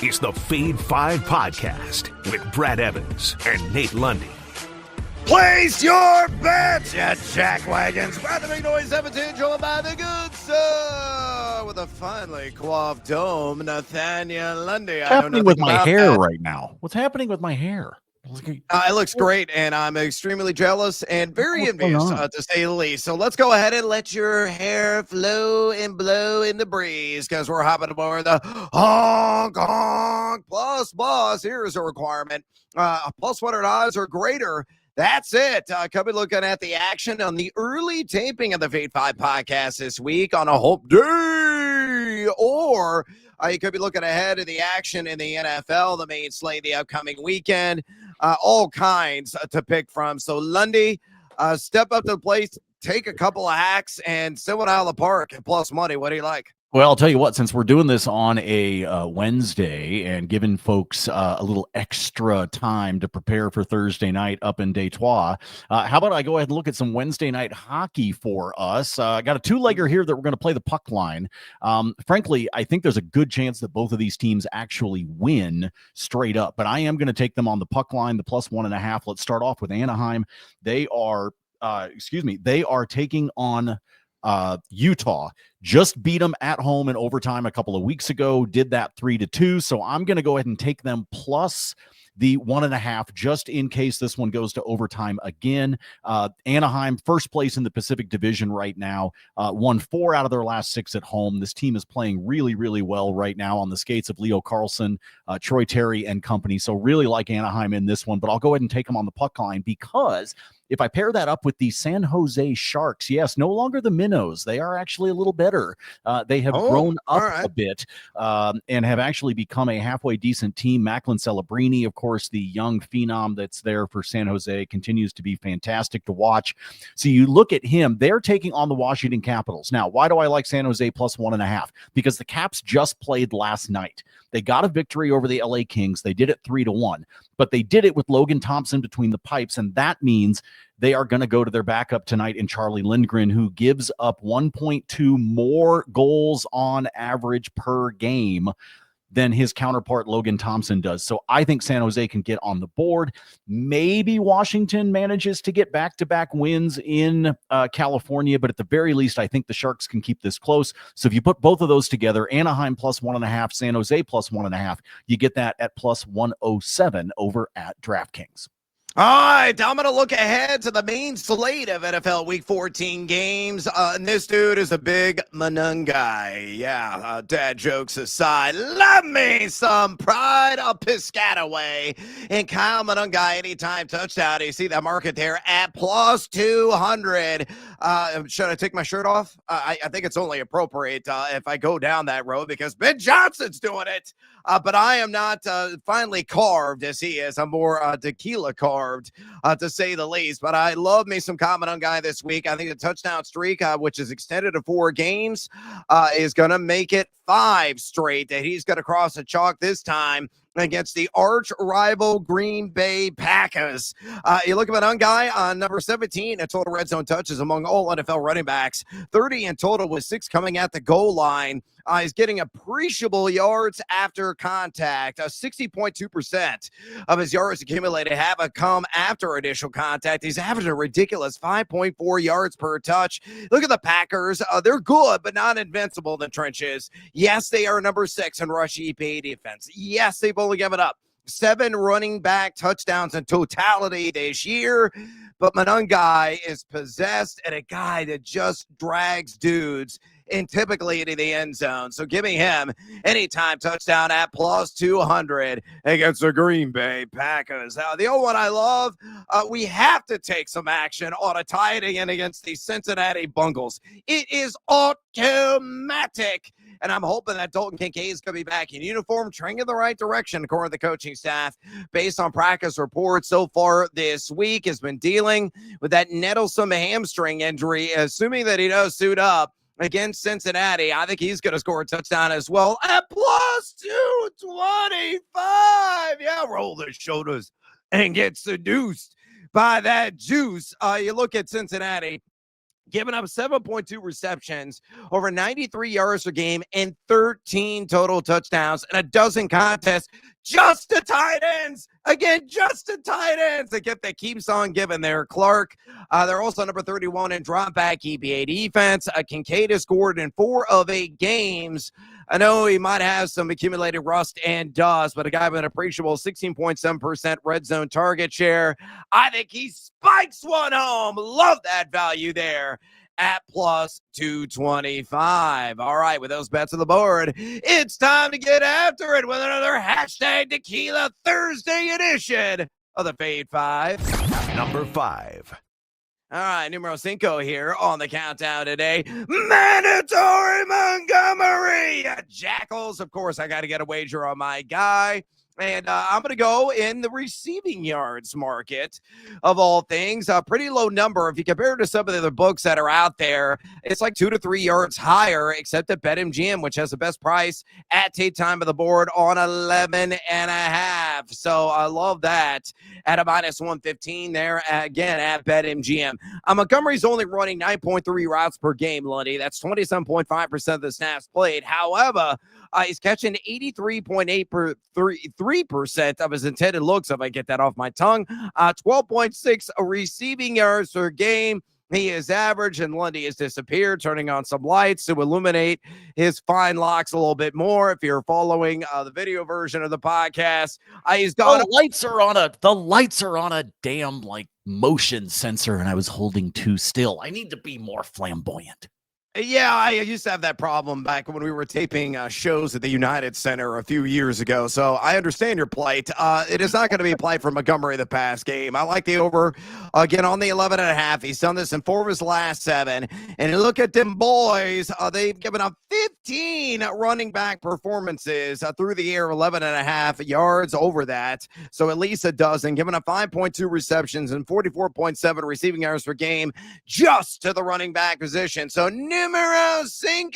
is the Fade 5 Podcast with Brad Evans and Nate Lundy. Place your bets at Jack Wagons. Brad the Big Noise Evans, joined by the good sir with a finely coiffed dome, Nathaniel Lundy. What's happening with my hair right now? What's happening with my hair? It looks great, and I'm extremely jealous and very envious, to say the least. So let's go ahead and let your hair flow and blow in the breeze, because we're hopping aboard the Honk Honk Plus Boss. Here's a requirement. Plus 100 odds or greater. That's it. Could be looking at the action on the early taping of the Fade 5 podcast this week on a Hope Day, or you could be looking ahead of the action in the NFL, the main slate the upcoming weekend. All kinds to pick from. So Lundy, step up to the plate, take a couple of hacks, and send one out of the park at plus money. What do you like? Well, I'll tell you what, since we're doing this on a Wednesday and giving folks a little extra time to prepare for Thursday night up in Detroit, how about I go ahead and look at some Wednesday night hockey for us? I got a two-legger here that we're going to play the puck line. Frankly, I think there's a good chance that both of these teams actually win straight up, but I am going to take them on the puck line, the plus 1.5. Let's start off with Anaheim. They are taking on Utah. Just beat them at home in overtime a couple of weeks ago, did that 3-2. So I'm going to go ahead and take them plus the 1.5, just in case this one goes to overtime again. Anaheim, first place in the Pacific Division right now, won 4 out of their last 6 at home. This team is playing really, really well right now on the skates of Leo Carlsson, Troy Terry and company. So really like Anaheim in this one, but I'll go ahead and take them on the puck line, because if I pair that up with the San Jose Sharks, yes, no longer the Minnows. They are actually a little better. They have grown up a bit and have actually become a halfway decent team. Macklin Celebrini, of course, the young phenom that's there for San Jose, continues to be fantastic to watch. So you look at him, they're taking on the Washington Capitals. Now, why do I like San Jose plus 1.5? Because the Caps just played last night. They got a victory over the LA Kings. They did it 3-1, but they did it with Logan Thompson between the pipes, and that means they are going to go to their backup tonight in Charlie Lindgren, who gives up 1.2 more goals on average per game than his counterpart Logan Thompson does. So I think San Jose can get on the board. Maybe Washington manages to get back-to-back wins in California, but at the very least, I think the Sharks can keep this close. So if you put both of those together, Anaheim plus 1.5, San Jose plus 1.5, you get that at plus 107 over at DraftKings. All right, I'm going to look ahead to the main slate of NFL Week 14 games. And this dude is a big Manung guy. Yeah, dad jokes aside, love me some pride of Piscataway. And Kyle Manungai, anytime touchdown. You see that market there at plus 200. Should I take my shirt off? I think it's only appropriate if I go down that road, because Ben Johnson's doing it. But I am not finely carved as he is. I'm more tequila carved, to say the least. But I love me some Kyle Manungai this week. I think the touchdown streak, which is extended to 4 games, is going to make it 5 straight that he's going to cross the chalk this time against the arch rival Green Bay Packers. You look at Manungai on number 17 in total red zone touches among all NFL running backs, 30 in total with 6 coming at the goal line. He's getting appreciable yards after contact. 60.2% of his yards accumulated have come after initial contact. He's averaging a ridiculous 5.4 yards per touch. Look at the Packers. They're good, but not invincible in the trenches. Yes, they are number 6 in rush EPA defense. Yes, they've only given up 7 running back touchdowns in totality this year. But Manungai is possessed and a guy that just drags dudes and typically into the end zone. So give me him anytime touchdown at plus 200 against the Green Bay Packers. The old one I love, we have to take some action on a tie it again against the Cincinnati Bengals. It is automatic. And I'm hoping that Dalton Kincaid is going to be back in uniform, trending in the right direction, according to the coaching staff. Based on practice reports so far this week, has been dealing with that nettlesome hamstring injury. Assuming that he does suit up against Cincinnati, I think he's going to score a touchdown as well at plus 225. Yeah, roll the shoulders and get seduced by that juice. You look at Cincinnati. giving up 7.2 receptions, over 93 yards per game, and 13 total touchdowns, and a dozen contests just to tight ends. Again, just to tight ends. The gift that keeps on giving there, Clark. They're also number 31 in drop back EPA defense. Kincaid has scored in 4 of 8 games. I know he might have some accumulated rust and dust, but a guy with an appreciable 16.7% red zone target share. I think he spikes one home. Love that value there at plus 225. All right, with those bets on the board, it's time to get after it with another hashtag Tequila Thursday edition of the Fade 5. Number 5. All right, numero 5 here on the countdown today. Mandatory Montgomery. Jackals, of course, I got to get a wager on my guy. And I'm going to go in the receiving yards market of all things. A pretty low number. If you compare it to some of the other books that are out there, it's like 2 to 3 yards higher, except at BetMGM, which has the best price at take time of the board on 11.5. So I love that at a minus 115 there again at BetMGM. Montgomery's only running 9.3 routes per game, Lundy. That's 27.5% of the snaps played. However, he's catching 83% of his intended looks, if I get that off my tongue. 12.6 receiving yards per game. He is average, and Lundy has disappeared, turning on some lights to illuminate his fine locks a little bit more. If you're following the video version of the podcast, he's got the lights are on a damn like motion sensor, and I was holding too still. I need to be more flamboyant. Yeah, I used to have that problem back when we were taping shows at the United Center a few years ago, so I understand your plight. It is not going to be a plight for Montgomery the past game. I like the over, again, on the 11.5. He's done this in 4 of his last 7. And you look at them boys, they've given up 15 running back performances through the air, 11.5 yards over that, so at least a dozen, giving up 5.2 receptions and 44.7 receiving yards per game just to the running back position. So numero 5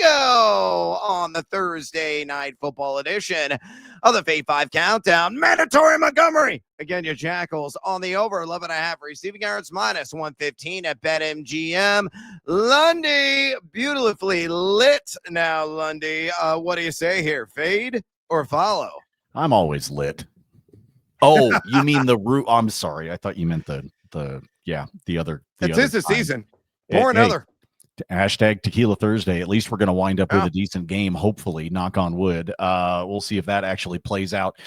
on the Thursday night football edition of the Fade 5 Countdown. Mandatory Montgomery. Again, your Jackals on the over 11.5 receiving yards, minus 115 at BetMGM. Lundy, beautifully lit now, Lundy. What do you say here? Fade or follow? I'm always lit. Oh, you mean the root? I'm sorry. I thought you meant the other. It's the season. Or another. Hashtag Tequila Thursday. At least we're going to wind up with a decent game, hopefully, knock on wood. We'll see if that actually plays out.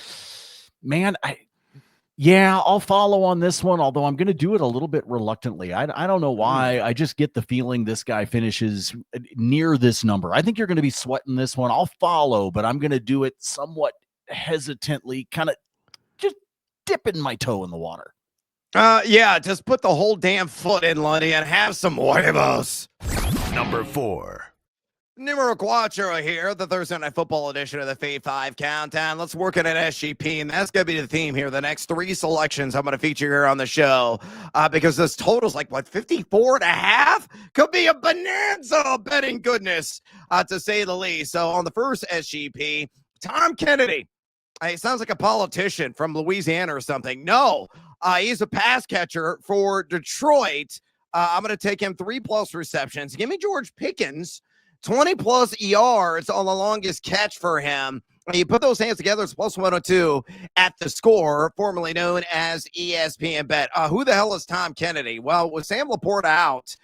Man, I'll follow on this one, although I'm going to do it a little bit reluctantly. I don't know why. I just get the feeling this guy finishes near this number. I think you're going to be sweating this one. I'll follow, but I'm going to do it somewhat hesitantly, kind of just dipping my toe in the water. Just put the whole damn foot in, Lundy, and have some huevos. Number 4. Numero 4 here, the Thursday Night Football edition of the Fade 5 Countdown. Let's work it at SGP, and that's going to be the theme here. The next 3 selections I'm going to feature here on the show, because this total's like, 54.5? Could be a bonanza betting goodness, to say the least. So on the first SGP, Tom Kennedy. He sounds like a politician from Louisiana or something. No, he's a pass catcher for Detroit. I'm going to take him 3+ receptions. Give me George Pickens, 20+ yards on the longest catch for him. You put those hands together, it's plus 102 at the score, formerly known as ESPN Bet. Who the hell is Tom Kennedy? Well, with Sam Laporta out,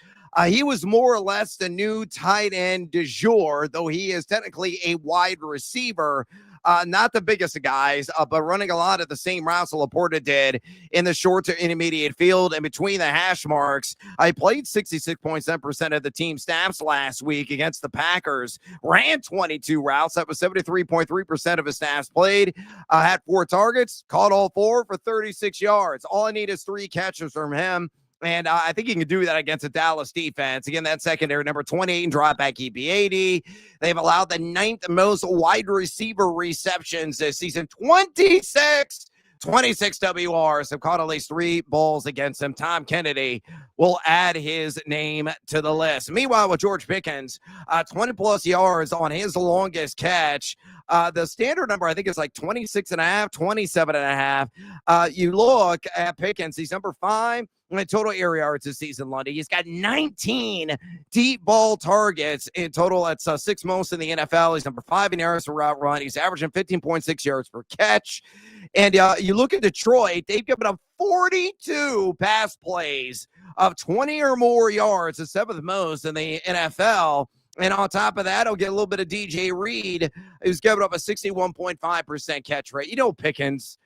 he was more or less the new tight end du jour, though he is technically a wide receiver. Not the biggest of guys, but running a lot of the same routes that Laporta did in the short to intermediate field and between the hash marks. I played 66.7% of the team snaps last week against the Packers, ran 22 routes. That was 73.3% of his snaps played, had 4 targets, caught all 4 for 36 yards. All I need is 3 catches from him. And I think he can do that against a Dallas defense. Again, that secondary, number 28 in dropback EPA. They've allowed the 9th most wide receiver receptions this season. 26 WRs have caught at least 3 balls against him. Tom Kennedy will add his name to the list. Meanwhile, with George Pickens, 20+ yards on his longest catch. The standard number, I think, is like 26.5, 27.5. You look at Pickens, he's number 5 total air yards this season, Lundy. He's got 19 deep ball targets in total. That's sixth most in the NFL. He's number 5 in yards per route run. He's averaging 15.6 yards per catch. And you look at Detroit, they've given up 42 pass plays of 20 or more yards, the 7th most in the NFL. And on top of that, he'll get a little bit of DJ Reed, who's given up a 61.5% catch rate. Pickens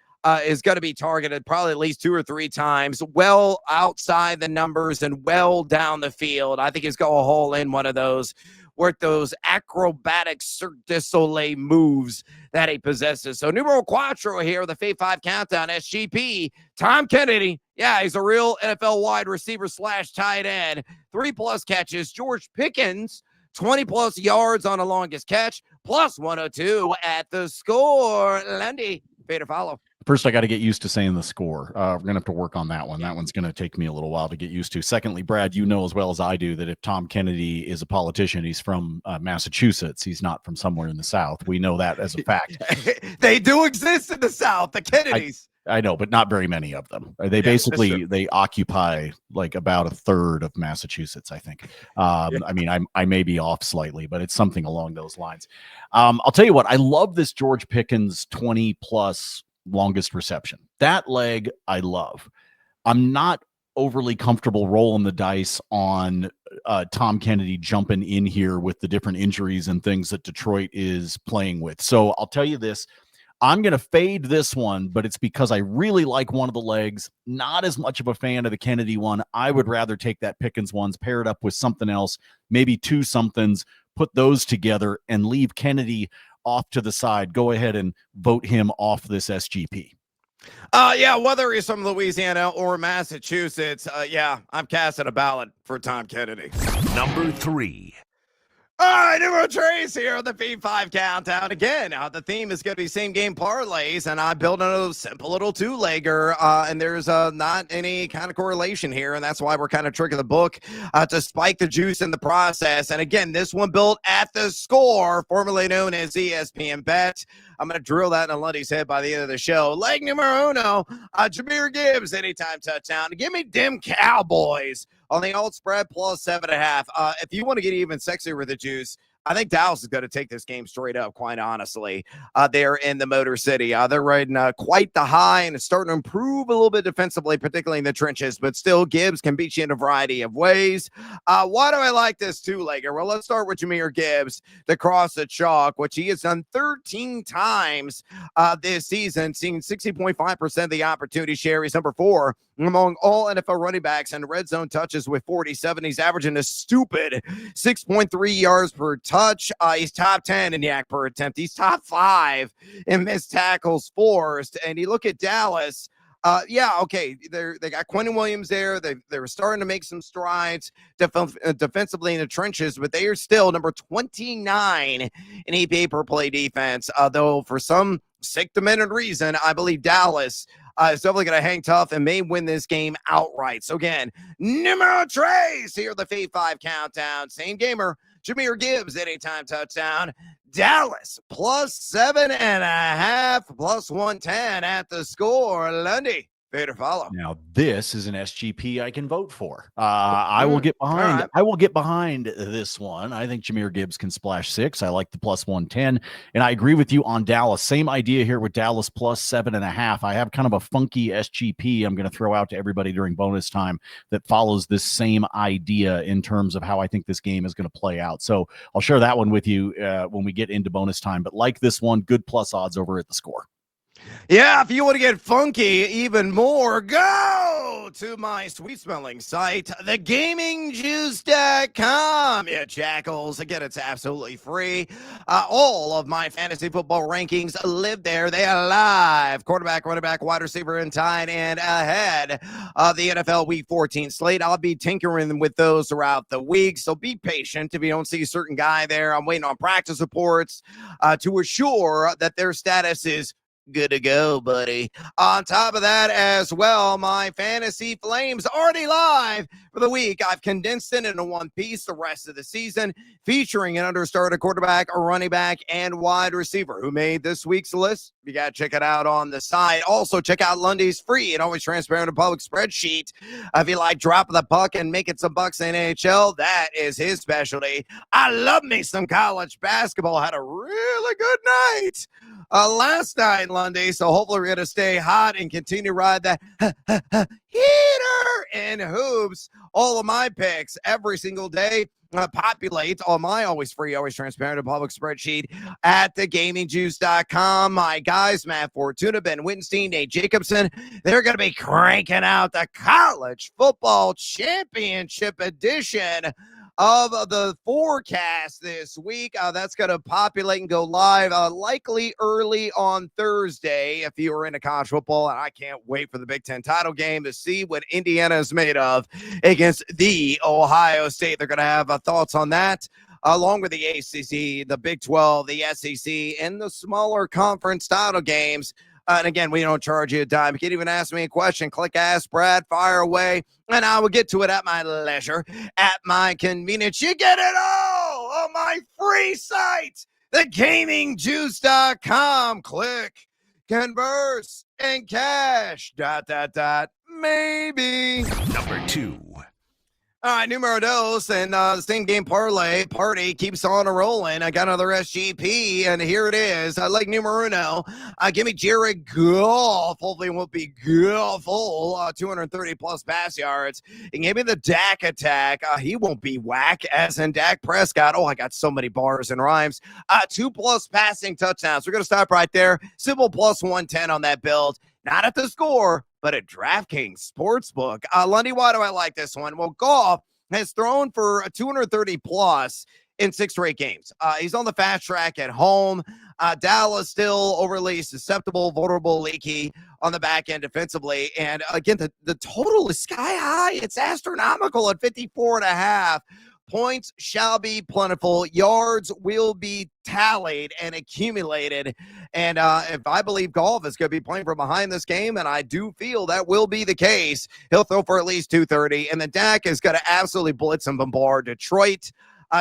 is going to be targeted probably at least 2 or 3 times, well outside the numbers and well down the field. I think he's going to haul in one of those, work those acrobatic Cirque du Soleil moves that he possesses. So numero cuatro here, the Fave 5 Countdown, SGP, Tom Kennedy. Yeah, he's a real NFL wide receiver / tight end. 3+ catches. George Pickens, 20+ yards on the longest catch, plus 102 at the score. Lundy, pay to follow. First, I got to get used to saying the score. We're going to have to work on that one. That one's going to take me a little while to get used to. Secondly, Brad, you know as well as I do that if Tom Kennedy is a politician, he's from Massachusetts. He's not from somewhere in the South. We know that as a fact. They do exist in the South, the Kennedys. I know, but not very many of them. They basically, they occupy like about a third of Massachusetts, I think. I mean, I may be off slightly, but it's something along those lines. I'll tell you what, I love this George Pickens 20+ longest reception. That leg I love. I'm not overly comfortable rolling the dice on Tom Kennedy jumping in here with the different injuries and things that Detroit is playing with. So I'll tell you this, I'm going to fade this one, but it's because I really like one of the legs. Not as much of a fan of the Kennedy one. I would rather take that Pickens ones, pair it up with something else, maybe 2 somethings, put those together and leave Kennedy off to the side. Go ahead and vote him off this SGP. Whether he's from Louisiana or Massachusetts, I'm casting a ballot for Tom Kennedy. Number 3. All right, numero Trace here on the P5 Countdown. Again, the theme is going to be same game parlays, and I built a simple little 2-legger, and there's not any kind of correlation here, and that's why we're kind of tricking the book to spike the juice in the process. And again, this one built at the score, formerly known as ESPN Bet. I'm going to drill that in Lundy's head by the end of the show. Leg numero uno, Jahmyr Gibbs, anytime touchdown. Give me them Cowboys on the alt spread plus 7.5. If you want to get even sexier with the juice, I think Dallas is going to take this game straight up, quite honestly. They're in the Motor City. They're riding quite the high, and it's starting to improve a little bit defensively, particularly in the trenches, but still Gibbs can beat you in a variety of ways. Why do I like this 2-legger? Well, let's start with Jahmyr Gibbs, the cross the chalk, which he has done 13 times this season, seeing 60.5% of the opportunity share. He's number 4 among all NFL running backs and red zone touches with 47. He's averaging a stupid 6.3 yards per touch. He's top 10 in yak per attempt. He's top 5 in missed tackles forced. And you look at Dallas, they got Quentin Williams there. They're starting to make some strides defensively in the trenches, but they are still number 29 in EPA per play defense. Though for some sick demented reason, I believe Dallas is definitely going to hang tough and may win this game outright. So again, numero tres here, the Fave 5 Countdown. Same gamer, Jahmyr Gibbs, anytime touchdown. Dallas plus 7.5, plus 110 at the score. Lundy, pay to follow. Now this is an SGP I can vote for. I will get behind. Right. I will get behind this one. I think Jahmyr Gibbs can splash 6. I like the plus 110, and I agree with you on Dallas. Same idea here with Dallas plus 7.5. I have kind of a funky SGP I'm going to throw out to everybody during bonus time that follows this same idea in terms of how I think this game is going to play out. So I'll share that one with you when we get into bonus time. But like this one, good plus odds over at the score. Yeah, if you want to get funky even more, go to my sweet-smelling site, thegamingjuice.com. Yeah, jackals. Again, it's absolutely free. All of my fantasy football rankings live there. They are live. Quarterback, running back, wide receiver, and tight end ahead of the NFL Week 14 slate. I'll be tinkering with those throughout the week, so be patient if you don't see a certain guy there. I'm waiting on practice reports to assure that their status is good to go, buddy. On top of that as well, my fantasy flames already live for the week. I've condensed it into one piece the rest of the season, featuring an understarted quarterback, a running back, and wide receiver. Who made this week's list? You got to check it out on the side. Also, check out Lundy's free and always transparent and public spreadsheet. If you like dropping the puck and making some bucks in NHL, that is his specialty. I love me some college basketball. Had a really good night last night, Lundy. So hopefully we're going to stay hot and continue to ride that heater in hoops. All of my picks every single day populate on my always free, always transparent and public spreadsheet at thegamingjuice.com. My guys, Matt Fortuna, Ben Wittenstein, Nate Jacobson, they're going to be cranking out the college football championship edition of the forecast this week. That's going to populate and go live likely early on Thursday if you are into college football. And I can't wait for the Big Ten title game to see what Indiana is made of against the Ohio State. They're going to have thoughts on that, along with the ACC, the Big 12, the SEC, and the smaller conference title games. And again, we don't charge you a dime. You can even ask me a question. Click Ask Brad, fire away, and I will get to it at my leisure, at my convenience. You get it all on my free site, thegamingjuice.com. Click, converse, and cash, ... maybe. Number 2. All right, numero dos, and the same game parlay party keeps on a rolling. I got another SGP, and here it is. I like numero uno. Give me Jared Goff. Hopefully it won't be Goff-full, 230-plus pass yards. And give me the Dak attack. He won't be whack, as in Dak Prescott. Oh, I got so many bars and rhymes. 2+ passing touchdowns. We're going to stop right there. Simple plus 110 on that build. Not at the score, but at DraftKings Sportsbook. Lundy, why do I like this one? Well, Goff has thrown for 230-plus in 6 straight games. He's on the fast track at home. Dallas still overly susceptible, vulnerable, leaky on the back end defensively. And again, the total is sky high. It's astronomical at 54.5. Points shall be plentiful. Yards will be tallied and accumulated. And if I believe Goff is going to be playing from behind this game, and I do feel that will be the case, he'll throw for at least 230. And then Dak is going to absolutely blitz and bombard Detroit.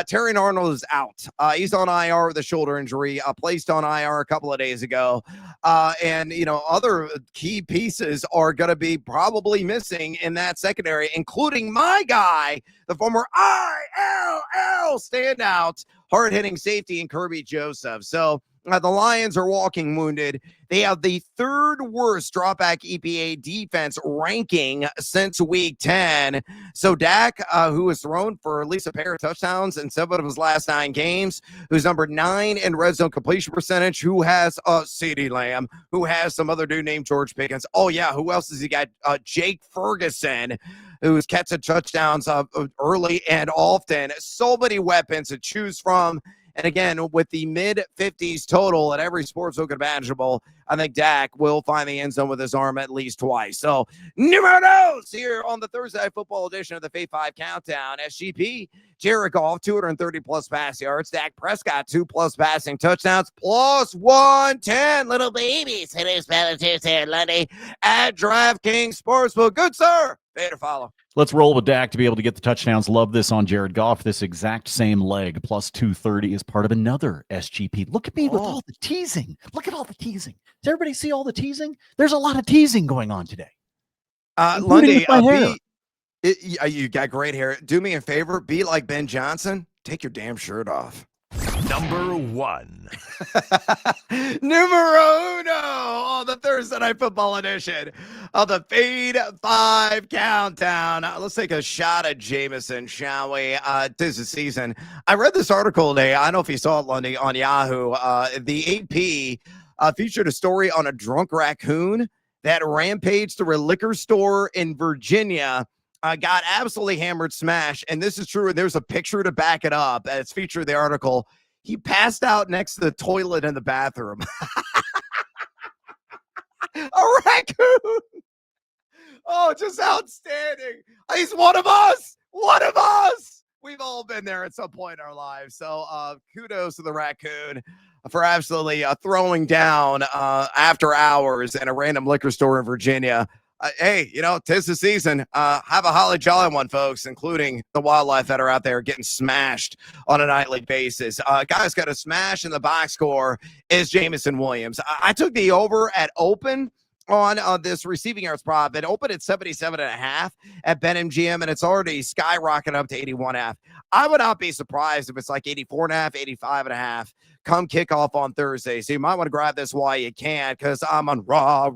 Terry Arnold is out. He's on IR with a shoulder injury, placed on IR a couple of days ago. And, other key pieces are going to be probably missing in that secondary, including my guy, the former ILL standout, hard-hitting safety in Kirby Joseph. So the Lions are walking wounded. They have the 3rd worst dropback EPA defense ranking since week 10. So Dak, who has thrown for at least a pair of touchdowns in 7 of his last 9 games, who's number 9 in red zone completion percentage, who has CeeDee Lamb, who has some other dude named George Pickens. Oh, yeah, who else has he got? Jake Ferguson, who's catching touchdowns early and often. So many weapons to choose from. And again, with the mid-50s total at every sportsbook imaginable, I think Dak will find the end zone with his arm at least twice. So, numero dos here on the Thursday Night Football edition of the Fave 5 Countdown. SGP, Jared Goff, 230-plus pass yards. Dak Prescott, 2+ passing touchdowns, plus 110. Little babies. Today's Battle Tuesday at Lundy at DraftKings Sportsbook. Good, sir. Pay to follow. Let's roll with Dak to be able to get the touchdowns. Love this on Jared Goff. This exact same leg, plus 230, is part of another SGP. Look at me with all the teasing. Look at all the teasing. Does everybody see all the teasing? There's a lot of teasing going on today. Lundy, you got great hair. Do me a favor. Be like Ben Johnson. Take your damn shirt off. Number 1. Numero uno on the Thursday Night Football edition of the Fade 5 Countdown. Let's take a shot at Jameson, shall we? Tis the season. I read this article today. I don't know if you saw it, Lundy, on Yahoo. The AP featured a story on a drunk raccoon that rampaged through a liquor store in Virginia. Got absolutely hammered, smashed, and this is true. And there's a picture to back it up. It's featured in the article. He passed out next to the toilet in the bathroom. A raccoon. Oh, just outstanding. He's one of us. One of us. We've all been there at some point in our lives. So kudos to the raccoon for absolutely throwing down after hours in a random liquor store in Virginia. Hey, tis the season. Have a holly jolly one, folks, including the wildlife that are out there getting smashed on a nightly basis. Guys got a smash in the box score is Jameson Williams. I took the over at open on this receiving yards prop. It opened at 77.5 at BetMGM, and it's already skyrocketed up to 81.5. I would not be surprised if it's like 84.5, 85.5 come kickoff on Thursday. So you might want to grab this while you can, because I'm on raw.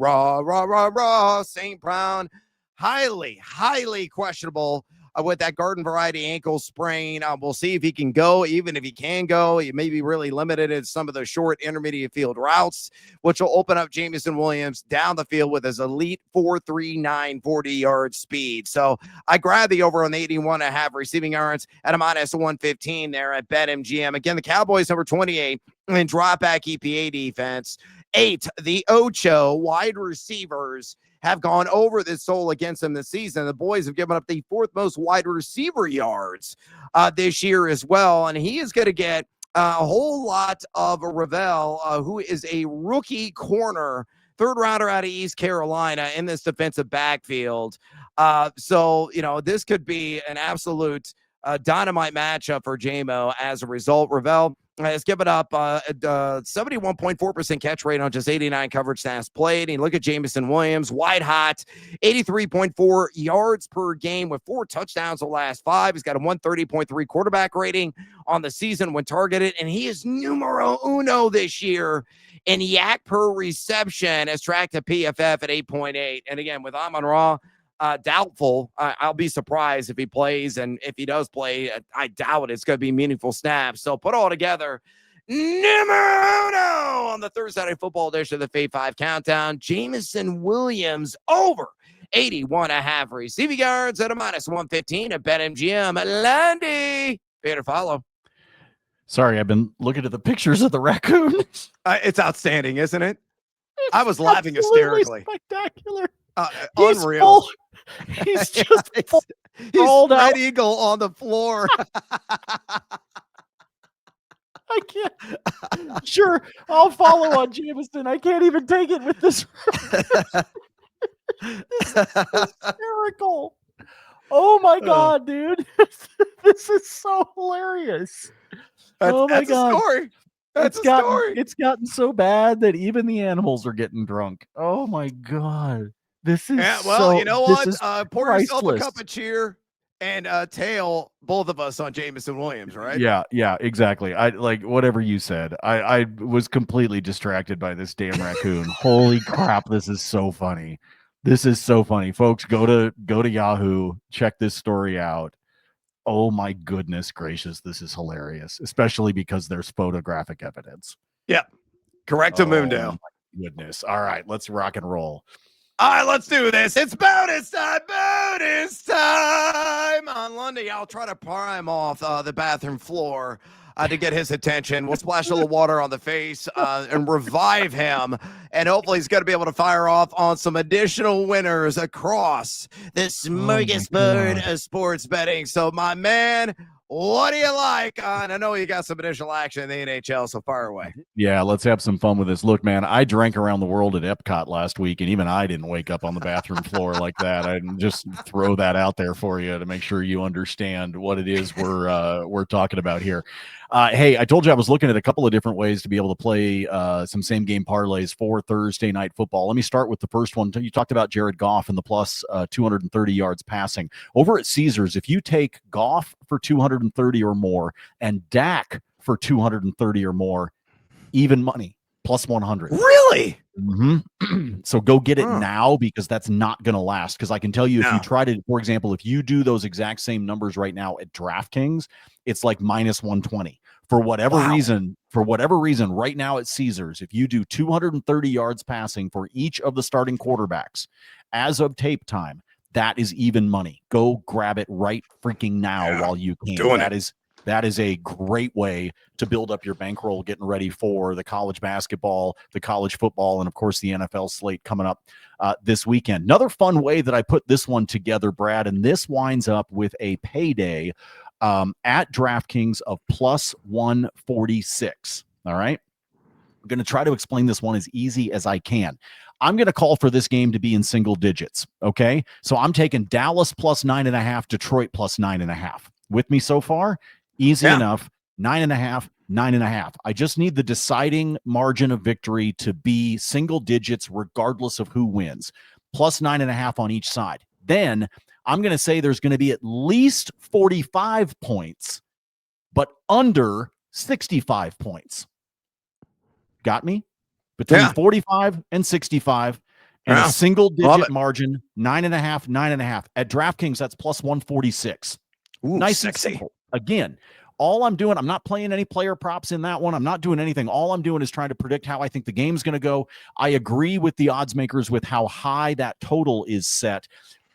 St. Brown, highly questionable with that garden variety ankle sprain. We'll see if he can go. Even if he can go, he may be really limited in some of the short intermediate field routes, which will open up Jameson Williams down the field with his elite 4.39 40-yard speed. So I grabbed the over on the 81.5 receiving yards at a minus 115 there at BetMGM. Again, the Cowboys number 28 in drop back EPA defense. 8, the Ocho wide receivers have gone over this total against them this season. The boys have given up the 4th most wide receiver yards this year as well. And he is going to get a whole lot of Ravel, who is a rookie corner, 3rd rounder out of East Carolina in this defensive backfield. So, this could be an absolute dynamite matchup for JMO as a result. Ravel has given up 71.4% catch rate on just 89 coverage snaps played. And you look at Jameson Williams, white hot, 83.4 yards per game with 4 touchdowns the last 5. He's got a 130.3 quarterback rating on the season when targeted, and he is numero uno this year in yak per reception as tracked to PFF at 8.8. And again, with Amon-Ra, doubtful. I'll be surprised if he plays, and if he does play, I doubt it's going to be meaningful snaps. So put all together, numero uno on the Thursday Night Football edition of the Fave 5 Countdown. Jameson Williams over 81.5 receiving yards at a minus 115 at BetMGM. Lundy, pay to follow. Sorry, I've been looking at the pictures of the raccoon. It's outstanding, isn't it? I was laughing hysterically. Spectacular. Unreal. He's just he's spread eagle on the floor. I can't. Sure, I'll follow on Jameson. I can't even take it with this. This is hysterical. Oh my God, dude. This is so hilarious. That's God. A story. That's a story. It's gotten so bad that even the animals are getting drunk. Oh my God. This is you know what? Pour yourself a priceless. cup of cheer and tail both of us on Jameson Williams, right? Yeah, exactly. I like whatever you said. I was completely distracted by this damn raccoon. Holy crap, this is so funny. This is so funny. Folks, go to Yahoo, check this story out. Oh my goodness gracious, this is hilarious, especially because there's photographic evidence. Yep. Correctamundo. Oh my goodness. All right, let's rock and roll. All right, let's do this. It's bonus time on Lundy. I'll try to prime off the bathroom floor to get his attention. We'll splash a little water on the face and revive him. And hopefully he's going to be able to fire off on some additional winners across the smorgasbord of sports betting. So, my man, what do you like? And I know you got some additional action in the NHL, so fire away. Yeah, let's have some fun with this. Look, man, I drank around the world at Epcot last week, and even I didn't wake up on the bathroom floor like that. I just throw that out there for you to make sure you understand what it is we're talking about here. Hey, I told you I was looking at a couple of different ways to be able to play some same-game parlays for Thursday Night Football. Let me start with the first one. You talked about Jared Goff and the plus 230 yards passing. Over at Caesars, if you take Goff for 230 or more and Dak for 230 or more, even money, plus 100. Really? Mm-hmm. So go get it now, because that's not going to last. Because I can tell you, if you try to, for example, if you do those exact same numbers right now at DraftKings, it's like minus 120. For whatever reason, right now at Caesars, if you do 230 yards passing for each of the starting quarterbacks as of tape time, that is even money. Go grab it right freaking now while you can. That is a great way to build up your bankroll, getting ready for the college basketball, the college football, and of course the NFL slate coming up this weekend. Another fun way that I put this one together, Brad, and this winds up with a payday at DraftKings of plus 146. All right. I'm going to try to explain this one as easy as I can. I'm going to call for this game to be in single digits. Okay. So I'm taking Dallas plus 9.5, Detroit plus 9.5. With me so far? Easy enough. 9.5, 9.5. I just need the deciding margin of victory to be single digits regardless of who wins. Plus 9.5 on each side. Then I'm going to say there's going to be at least 45 points, but under 65 points. Got me? Between 45 and 65 and a single digit margin, 9.5, 9.5. At DraftKings, that's plus 146. Ooh, nice sexy. and simple. Again, all I'm doing, I'm not playing any player props in that one. I'm not doing anything. All I'm doing is trying to predict how I think the game's going to go. I agree with the odds makers with how high that total is set.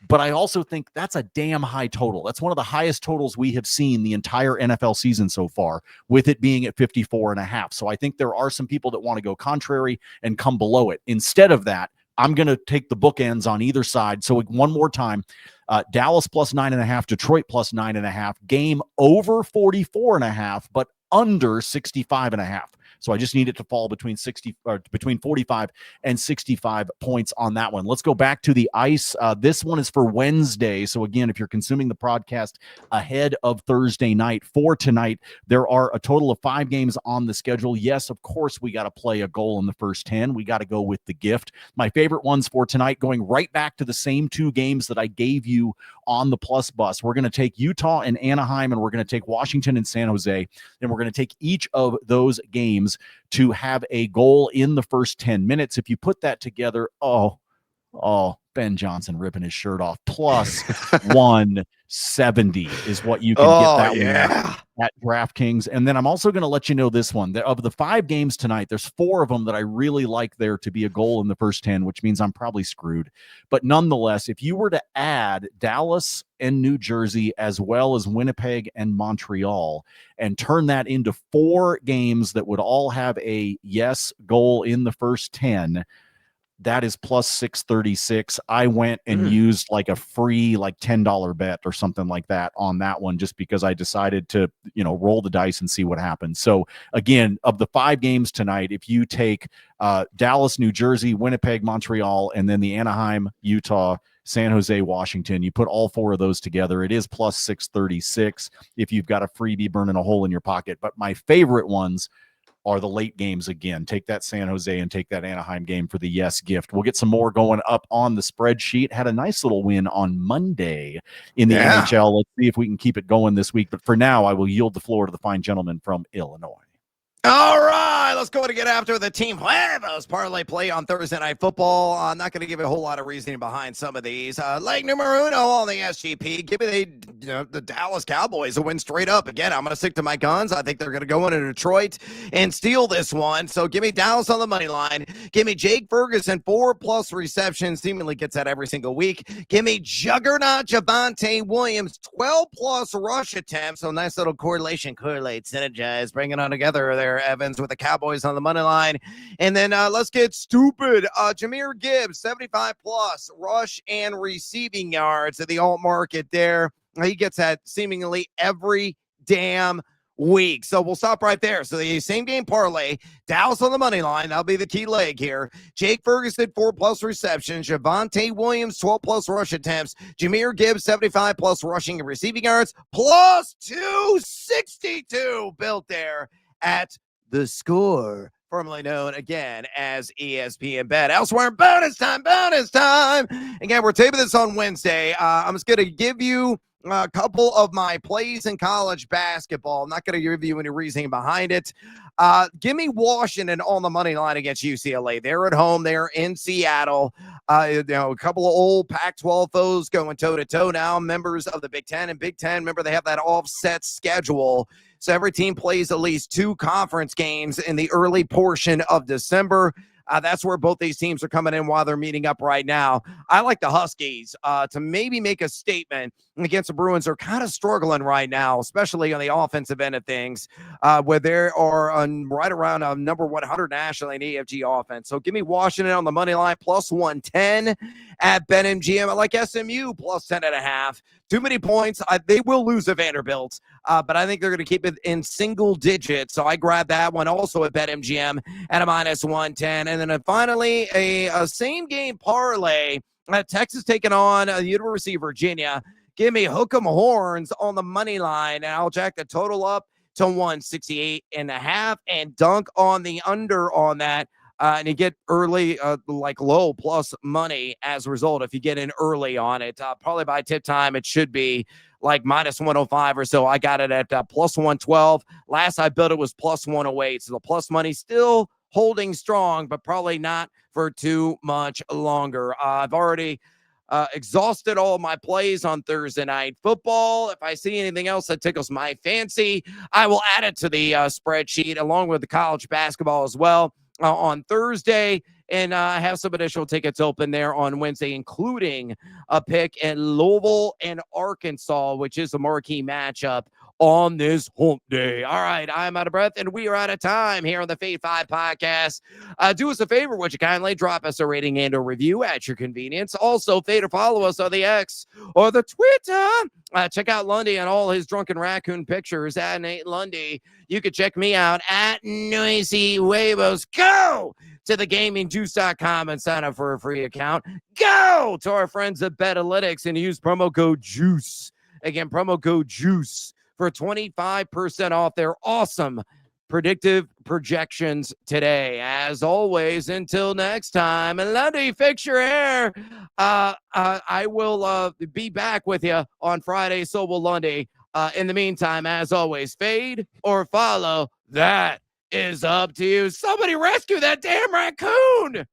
But I also think that's a damn high total. That's one of the highest totals we have seen the entire NFL season so far, with it being at 54.5. So I think there are some people that want to go contrary and come below it. Instead of that, I'm going to take the bookends on either side. So one more time, Dallas plus 9.5, Detroit plus 9.5, game over 44.5, but under 65.5. So I just need it to fall between 45 and 65 points on that one. Let's go back to the ice. This one is for Wednesday. So again, if you're consuming the podcast ahead of Thursday night, for tonight, there are a total of 5 games on the schedule. Yes, of course, we got to play a goal in the first 10. We got to go with the gift. My favorite ones for tonight, going right back to the same 2 games that I gave you on the plus bus. We're going to take Utah and Anaheim, and we're going to take Washington and San Jose, and we're going to take each of those games to have a goal in the first 10 minutes. If you put that together, Ben Johnson ripping his shirt off, plus 170 is what you can get that one at DraftKings. And then I'm also going to let you know this one, that of the 5 games tonight, there's 4 of them that I really like there to be a goal in the first 10, which means I'm probably screwed. But nonetheless, if you were to add Dallas and New Jersey, as well as Winnipeg and Montreal, and turn that into 4 games that would all have a yes goal in the first 10, that is plus 636. I went and used like a free $10 bet or something like that on that one, just because I decided to, roll the dice and see what happens. So again, of the 5 games tonight, if you take Dallas, New Jersey, Winnipeg, Montreal, and then the Anaheim, Utah, San Jose, Washington, you put all 4 of those together, it is plus 636 if you've got a freebie burning a hole in your pocket. But my favorite ones are the late games again. Take that San Jose and take that Anaheim game for the yes gift. We'll get some more going up on the spreadsheet. Had a nice little win on Monday in the NHL. Let's see if we can keep it going this week. But for now, I will yield the floor to the fine gentleman from Illinois. All right, let's go and get after the Team Huevos parlay play on Thursday Night Football. I'm not going to give you a whole lot of reasoning behind some of these. Leg numero uno on the SGP. Give me the Dallas Cowboys to win straight up. Again, I'm going to stick to my guns. I think they're going to go into Detroit and steal this one. So give me Dallas on the money line. Give me Jake Ferguson, 4+ receptions. Seemingly gets that every single week. Give me Juggernaut Javonte Williams, 12+ rush attempts. So nice little correlate, synergize, bring it on together there, Evans, with the Cowboys on the money line. And then let's get stupid. Jahmyr Gibbs, 75+ rush and receiving yards at the alt market there. He gets that seemingly every damn week. So we'll stop right there. So the same game parlay, Dallas on the money line. That'll be the key leg here. Jake Ferguson, 4+ receptions. Javonte Williams, 12+ rush attempts. Jahmyr Gibbs, 75+ rushing and receiving yards, plus 262 built there at The Score, formerly known again as ESPN Bet. Elsewhere, bonus time. Again, we're taping this on Wednesday. I'm just going to give you a couple of my plays in college basketball. I'm not going to give you any reasoning behind it. Give me Washington on the money line against UCLA. They're at home. They're in Seattle. A couple of old Pac-12 foes going toe-to-toe now, members of the Big Ten. And Big Ten, remember, they have that offset schedule. So every team plays at least 2 conference games in the early portion of December. That's where both these teams are coming in while they're meeting up right now. I like the Huskies to maybe make a statement against the Bruins. They're kind of struggling right now, especially on the offensive end of things, where they are right around number 100 nationally in EFG offense. So give me Washington on the money line, plus 110 at BetMGM. I like SMU plus 10.5. Too many points. They will lose at Vanderbilt, but I think they're going to keep it in single digits. So I grabbed that one also at BetMGM at a -110. And then finally, a same-game parlay. Texas taking on University of Virginia. Give me hook 'em horns on the money line, and I'll jack the total up to 168.5 and dunk on the under on that. And you get early, like low plus money as a result if you get in early on it. Probably by tip time, it should be like -105 or so. I got it at plus 112. Last I built it was plus 108. So the plus money still holding strong, but probably not for too much longer. I've already exhausted all my plays on Thursday night football. If I see anything else that tickles my fancy, I will add it to the spreadsheet along with the college basketball as well on Thursday. And I have some additional tickets open there on Wednesday, including a pick at Louisville and Arkansas, which is a marquee matchup on this hump day. All right, I'm out of breath, and we are out of time here on the Fade 5 podcast. Do us a favor, would you kindly drop us a rating and a review at your convenience. Also, fade or follow us on the X or the Twitter. Check out Lundy and all his drunken raccoon pictures at Nate Lundy. You can check me out at Noisy Huevos. Go to thegamingjuice.com and sign up for a free account. Go to our friends at Betalytics and use promo code JUICE. Again, promo code JUICE for 25% off their awesome predictive projections today. As always, until next time, Lundy, fix your hair. I will be back with you on Friday, so will Lundy. In the meantime, as always, fade or follow. That is up to you. Somebody rescue that damn raccoon.